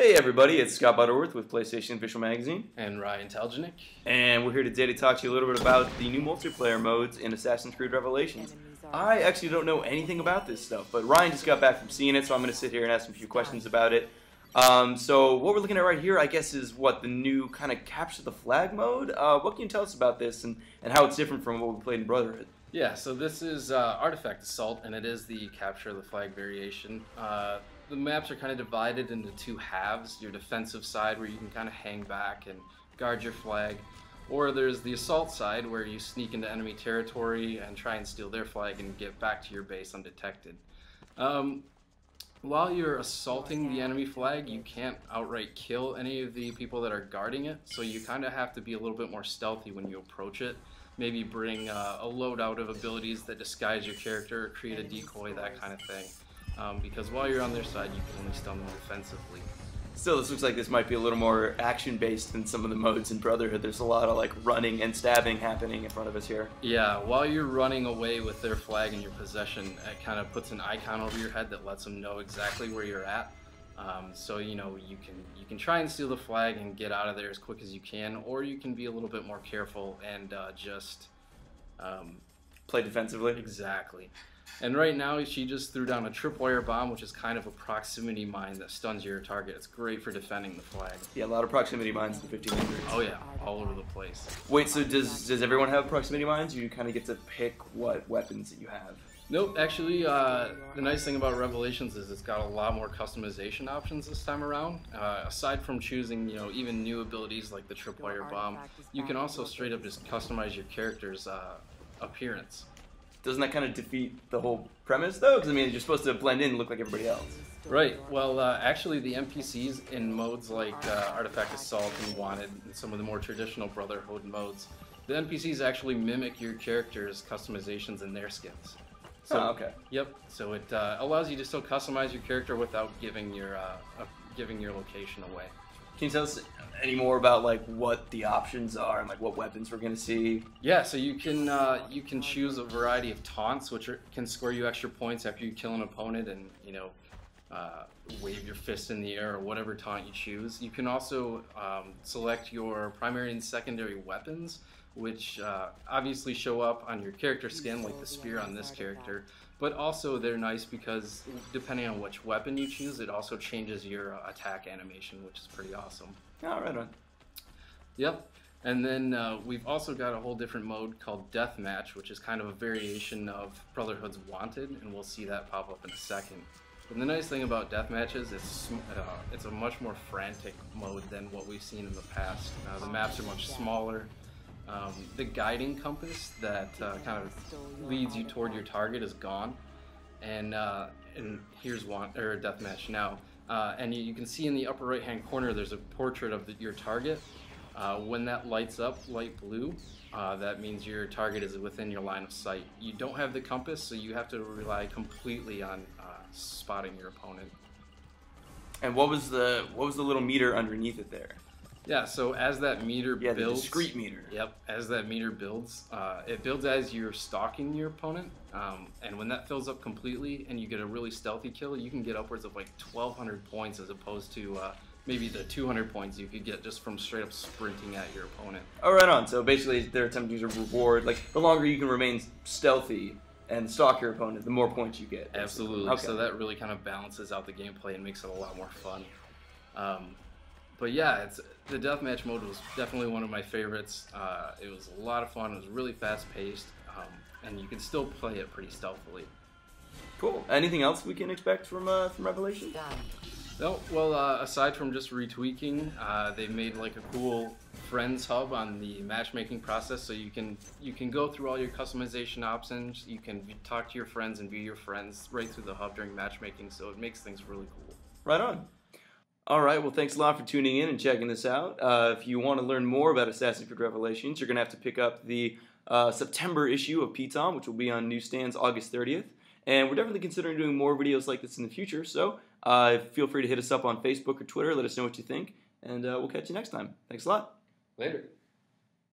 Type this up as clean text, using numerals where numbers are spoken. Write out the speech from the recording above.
Hey everybody, it's Scott Butterworth with PlayStation Official Magazine. And Ryan Taljonick. And we're here today to talk to you a little bit about the new multiplayer modes in Assassin's Creed Revelations. I actually don't know anything about this stuff, but Ryan just got back from seeing it, so I'm going to sit here and ask him a few questions about it. So what we're looking at right here, I guess, is what, the new kind of capture the flag mode? What can you tell us about this and how it's different from what we played in Brotherhood? Yeah, so this is Artifact Assault, and it is the capture the flag variation. The maps are kind of divided into two halves. Your defensive side, where you can kind of hang back and guard your flag, or there's the assault side, where you sneak into enemy territory and try and steal their flag and get back to your base undetected. While you're assaulting the enemy flag, you can't outright kill any of the people that are guarding it, so you kind of have to be a little bit more stealthy when you approach it. Maybe bring a loadout of abilities that disguise your character, create a decoy, that kind of thing. Because while you're on their side, you can only stun them defensively. Still, this looks like this might be a little more action-based than some of the modes in Brotherhood. There's a lot of like running and stabbing happening in front of us here. Yeah, while you're running away with their flag in your possession, it kind of puts an icon over your head that lets them know exactly where you're at. So you know you can try and steal the flag and get out of there as quick as you can, or you can be a little bit more careful and just play defensively. Exactly. And right now she just threw down a tripwire bomb, which is kind of a proximity mine that stuns your target. It's great for defending the flag. Yeah, a lot of proximity mines in the 1500s. Oh yeah, all over the place. Wait, so does everyone have proximity mines? You kind of get to pick what weapons that you have. Nope, actually, the nice thing about Revelations is it's got a lot more customization options this time around. Aside from choosing, even new abilities like the tripwire bomb, you can also straight up just customize your character's appearance. Doesn't that kind of defeat the whole premise, though? Because, I mean, you're supposed to blend in and look like everybody else. Right. Well, actually, the NPCs in modes like Artifact Assault and Wanted and some of the more traditional Brotherhood modes, the NPCs actually mimic your character's customizations in their skins. So, okay. Yep. So it allows you to still customize your character without giving your location away. Can you tell us any more about like what the options are and like what weapons we're going to see? Yeah. So you can choose a variety of taunts, which can score you extra points after you kill an opponent, and wave your fist in the air or whatever taunt you choose. You can also select your primary and secondary weapons, which obviously show up on your character skin, like the spear on this character, but also they're nice because depending on which weapon you choose, it also changes your attack animation, which is pretty awesome. Oh, right on. Yep. And then we've also got a whole different mode called Deathmatch, which is kind of a variation of Brotherhood's Wanted, and we'll see that pop up in a second. But the nice thing about Deathmatch is it's a much more frantic mode than what we've seen in the past. The maps are much smaller. The guiding compass that kind of leads you toward your target is gone, and here's Deathmatch now. And you can see in the upper right hand corner there's a portrait of your target. When that lights up light blue, that means your target is within your line of sight. You don't have the compass, so you have to rely completely on spotting your opponent. And what was the little meter underneath it there? Yeah, so as that meter builds... the discrete meter. Yep, as that meter builds, it builds as you're stalking your opponent, and when that fills up completely and you get a really stealthy kill, you can get upwards of like 1,200 points as opposed to maybe the 200 points you could get just from straight up sprinting at your opponent. Oh, right on. So basically they're attempting to use a reward. Like, the longer you can remain stealthy and stalk your opponent, the more points you get. Basically. Absolutely. Okay. So that really kind of balances out the gameplay and makes it a lot more fun. But yeah, the deathmatch mode was definitely one of my favorites. It was a lot of fun. It was really fast-paced, and you can still play it pretty stealthily. Cool. Anything else we can expect from Revelation? No. Well, aside from just retweaking, they made like a cool friends hub on the matchmaking process, so you can go through all your customization options. You can talk to your friends and view your friends right through the hub during matchmaking, so it makes things really cool. Right on. All right, well, thanks a lot for tuning in and checking this out. If you want to learn more about Assassin's Creed Revelations, you're going to have to pick up the September issue of PTOM, which will be on newsstands August 30th. And we're definitely considering doing more videos like this in the future, so feel free to hit us up on Facebook or Twitter. Let us know what you think, and we'll catch you next time. Thanks a lot. Later.